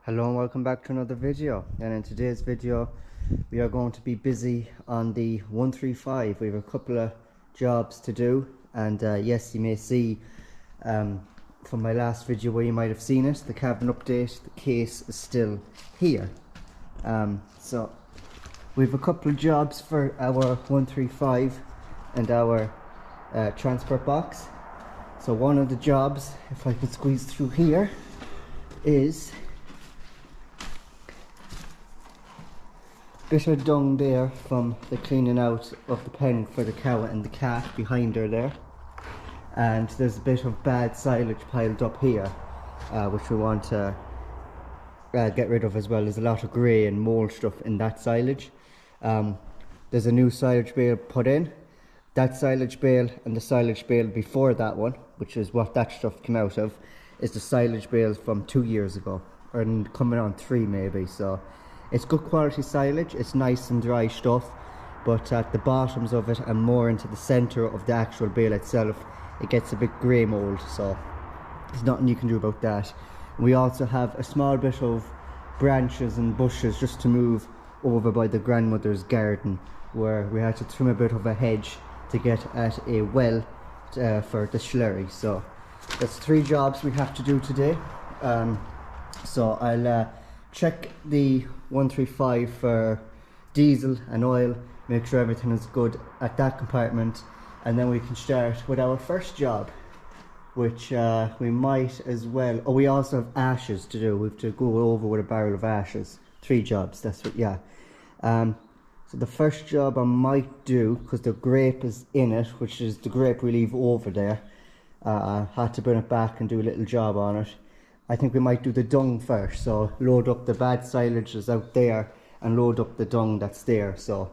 Hello and welcome back to another video, and in today's video we are going to be busy on the 135. We have a couple of jobs to do, and yes, you may see from my last video where you might have seen it, the cabin update, the case is still here. So we have a couple of jobs for our 135 and our transport box. So one of the jobs, if I could squeeze through here, is bit of dung there from the cleaning out of the pen for the cow and the cat behind her there, and there's a bit of bad silage piled up here which we want to get rid of, as well as a lot of grey and mould stuff in that silage. There's a new silage bale put in. That silage bale and the silage bale before that one, which is what that stuff came out of, is the silage bale from 2 years ago, or coming on 3 maybe. So it's good quality silage, it's nice and dry stuff, but at the bottoms of it and more into the centre of the actual bale itself, it gets a bit grey mould, so there's nothing you can do about that. We also have a small bit of branches and bushes just to move over by the grandmother's garden, where we had to trim a bit of a hedge to get at a well for the slurry. So that's 3 jobs we have to do today. So I'll check the 135 for diesel and oil, make sure everything is good at that compartment, and then we can start with our first job, which we might as well. Oh, we also have ashes to do. We have to go over with a barrel of ashes. 3 jobs, that's what, yeah. So the first job I might do, because the grape is in it, which is the grape we leave over there, I had to bring it back and do a little job on it. I think we might do the dung first, so load up the bad silage that's out there and load up the dung that's there. So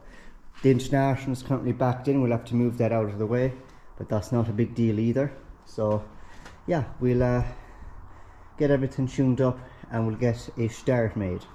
the international is currently backed in, we'll have to move that out of the way, but that's not a big deal either. So yeah, we'll get everything tuned up and we'll get a start made.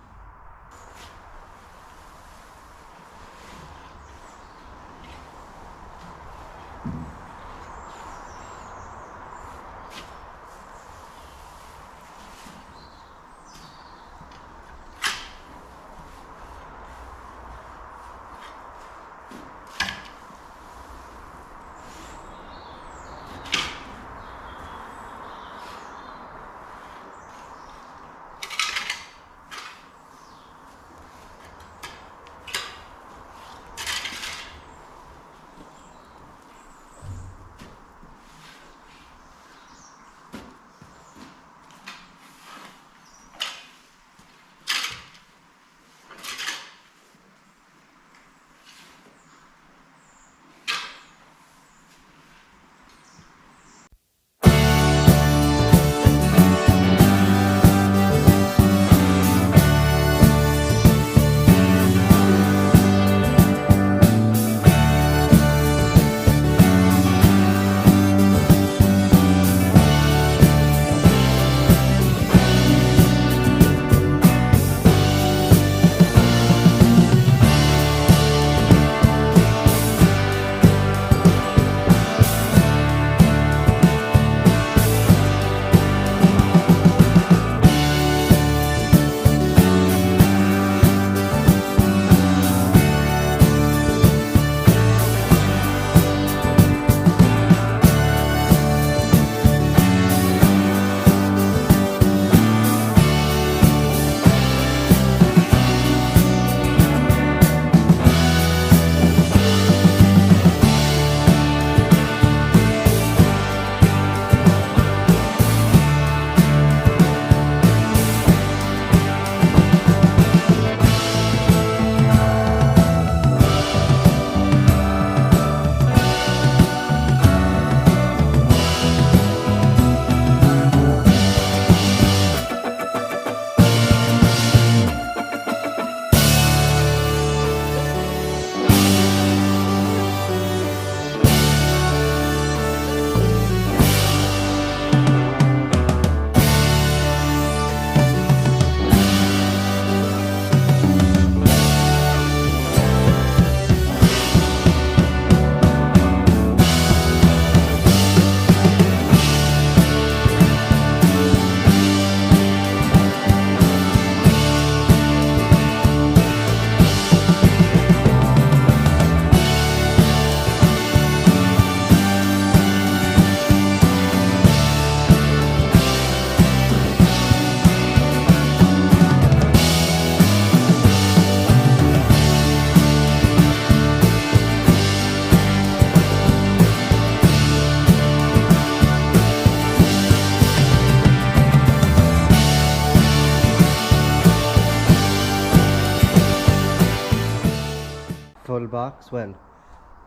full box, well,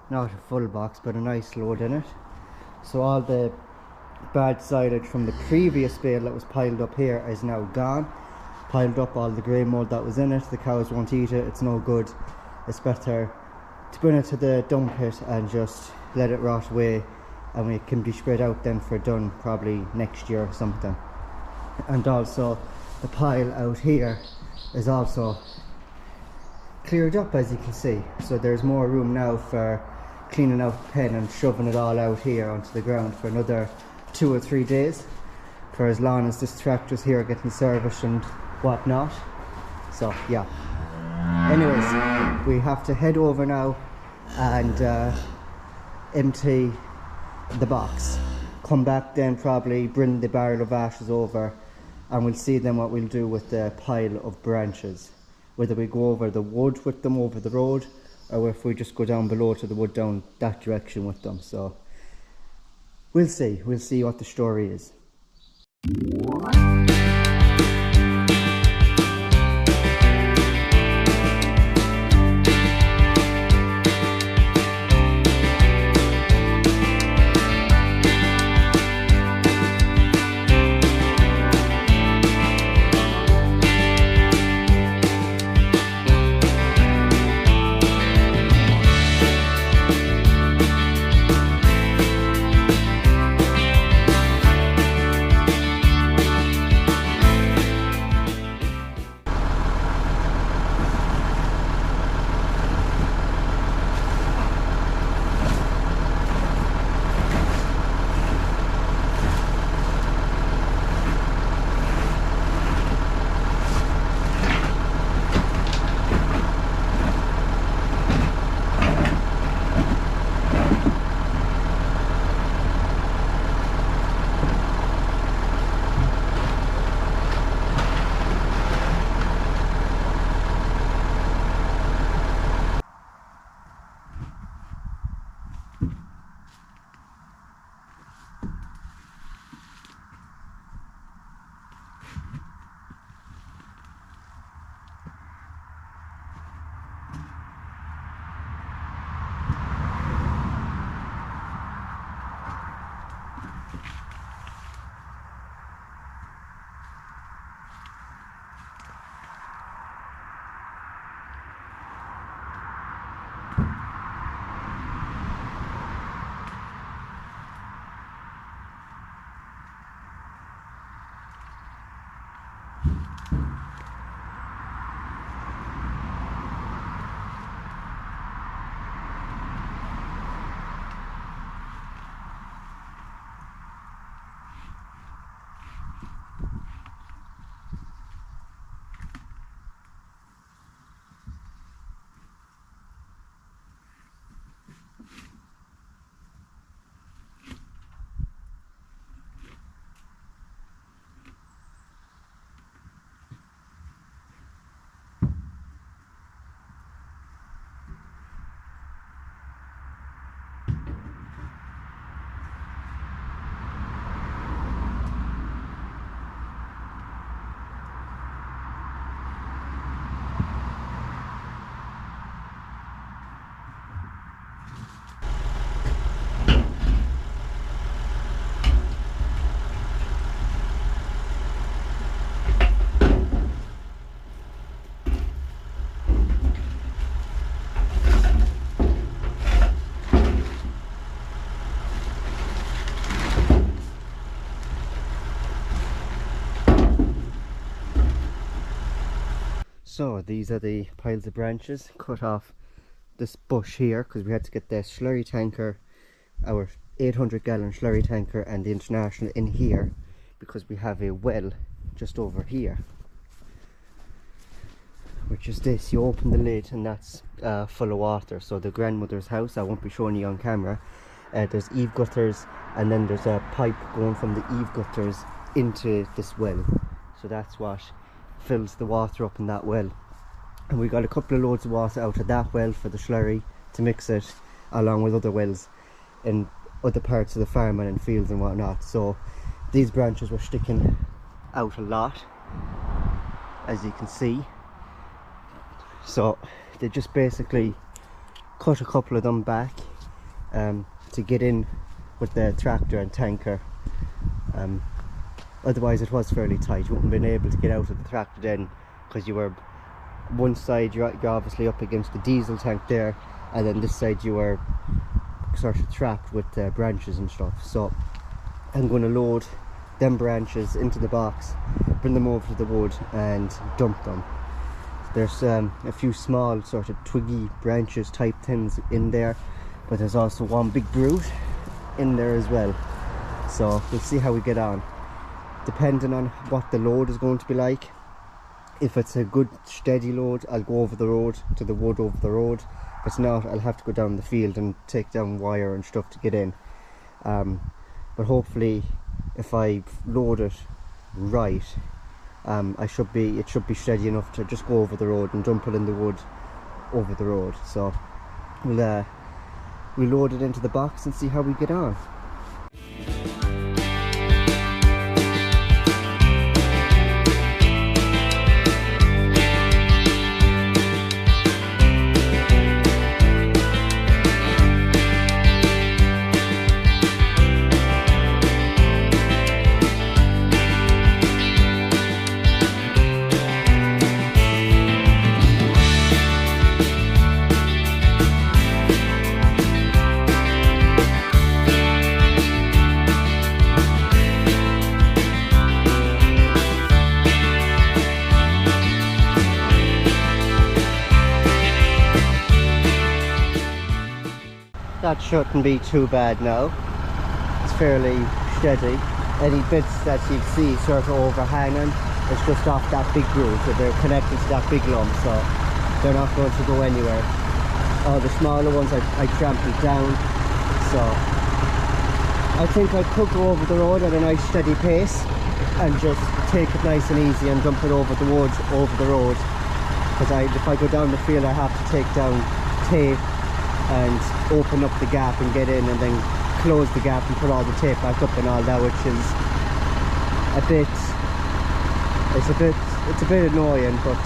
not a full box, but a nice load in it. So all the bad silage from the previous bale that was piled up here is now gone. Piled up all the grey mould that was in it. The cows won't eat it, it's no good. It's better to bring it to the dump pit and just let it rot away, and we can be spread out then for done probably next year or something. And also the pile out here is also cleared up, as you can see, so there's more room now for cleaning out the pen and shoving it all out here onto the ground for another 2 or 3 days, for as long as this tractor's here getting serviced and whatnot. So yeah, anyways, we have to head over now and empty the box, come back then probably bring the barrel of ashes over, and we'll see then what we'll do with the pile of branches, whether we go over the wood with them over the road, or if we just go down below to the wood down that direction with them. So we'll see what the story is. So these are the piles of branches cut off this bush here, because we had to get the slurry tanker, our 800 gallon slurry tanker, and the International in here, because we have a well just over here, which is this. You open the lid and that's full of water. So the grandmother's house, I won't be showing you on camera, there's eave gutters, and then there's a pipe going from the eave gutters into this well, so that's what fills the water up in that well. And we got a couple of loads of water out of that well for the slurry to mix it along with other wells in other parts of the farm and in fields and whatnot. So these branches were sticking out a lot, as you can see. So they just basically cut a couple of them back to get in with the tractor and tanker. Otherwise it was fairly tight. You wouldn't have been able to get out of the tractor then, because you were one side you're obviously up against the diesel tank there, and then this side you were sort of trapped with branches and stuff. So I'm going to load them branches into the box, bring them over to the wood and dump them. There's a few small sort of twiggy branches type things in there, but there's also one big root in there as well. So we'll see how we get on, depending on what the load is going to be like. If it's a good steady load, I'll go over the road to the wood over the road. If it's not, I'll have to go down the field and take down wire and stuff to get in. But hopefully if I load it right, it should be steady enough to just go over the road and dump it in the wood over the road. So we'll load it into the box and see how we get on. That shouldn't be too bad now. It's fairly steady. Any bits that you see sort of overhanging, it's just off that big groove, so they're connected to that big lump, so they're not going to go anywhere. All the smaller ones I trampled down, so I think I could go over the road at a nice steady pace and just take it nice and easy and dump it over the woods over the road, because if I go down the field I have to take down tape and open up the gap and get in, and then close the gap and put all the tape back up and all that, which is it's a bit annoying, but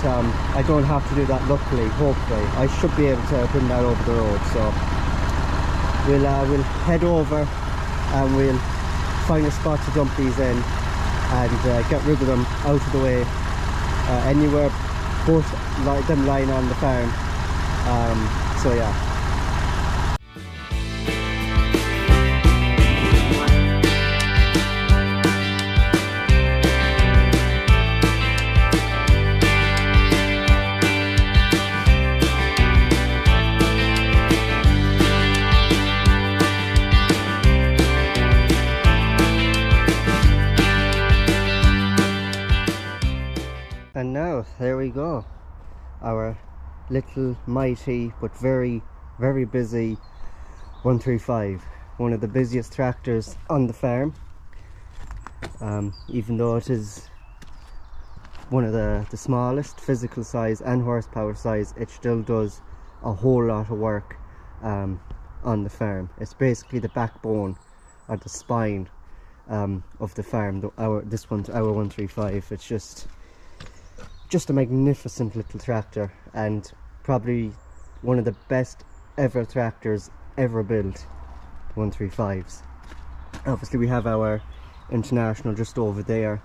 I don't have to do that, luckily. Hopefully I should be able to bring that over the road. So we'll head over and we'll find a spot to dump these in and get rid of them out of the way, anywhere but them lying on the farm. So yeah. And now, there we go, our little mighty but very very busy 135, one of the busiest tractors on the farm. Even though it is one of the smallest physical size and horsepower size, it still does a whole lot of work on the farm. It's basically the backbone or the spine of the farm. This one's our 135. It's just a magnificent little tractor, and probably one of the best ever tractors ever built, 135s. Obviously we have our International just over there,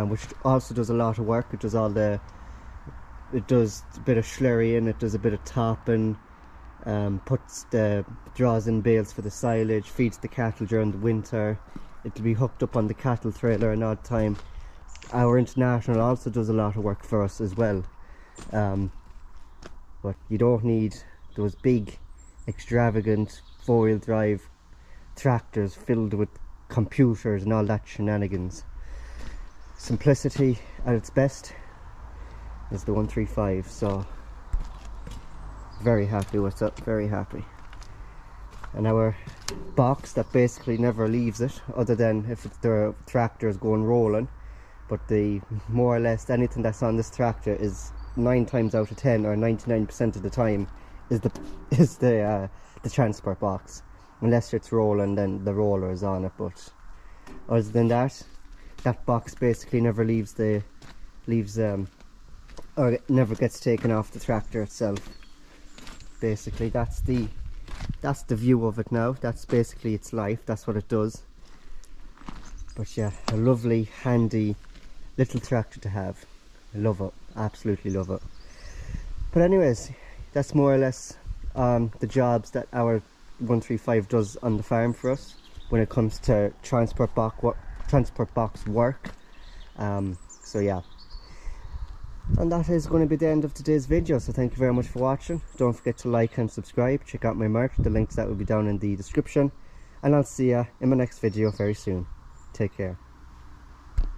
which also does a lot of work. It does a bit of slurrying, it does a bit of topping, draws in bales for the silage, feeds the cattle during the winter. It'll be hooked up on the cattle trailer an odd time. Our International also does a lot of work for us as well, but you don't need those big extravagant four-wheel drive tractors filled with computers and all that shenanigans. Simplicity at its best is the 135, so very happy with it, very happy. And our box that basically never leaves it, other than if the tractor is going rolling. But more or less anything that's on this tractor is 9 times out of 10 or 99% of the time is the transport box. Unless it's rolling, then the roller is on it. But other than that, that box basically never or it never gets taken off the tractor itself. basically. That's the view of it now. That's basically its life. That's what it does. But yeah, a lovely, handy little tractor to have. I love it. Absolutely love it. But anyways, that's more or less the jobs that our 135 does on the farm for us when it comes to transport box work. So yeah, and that is going to be the end of today's video. So thank you very much for watching. Don't forget to like and subscribe. Check out my merch. The links that will be down in the description, and I'll see you in my next video very soon. Take care.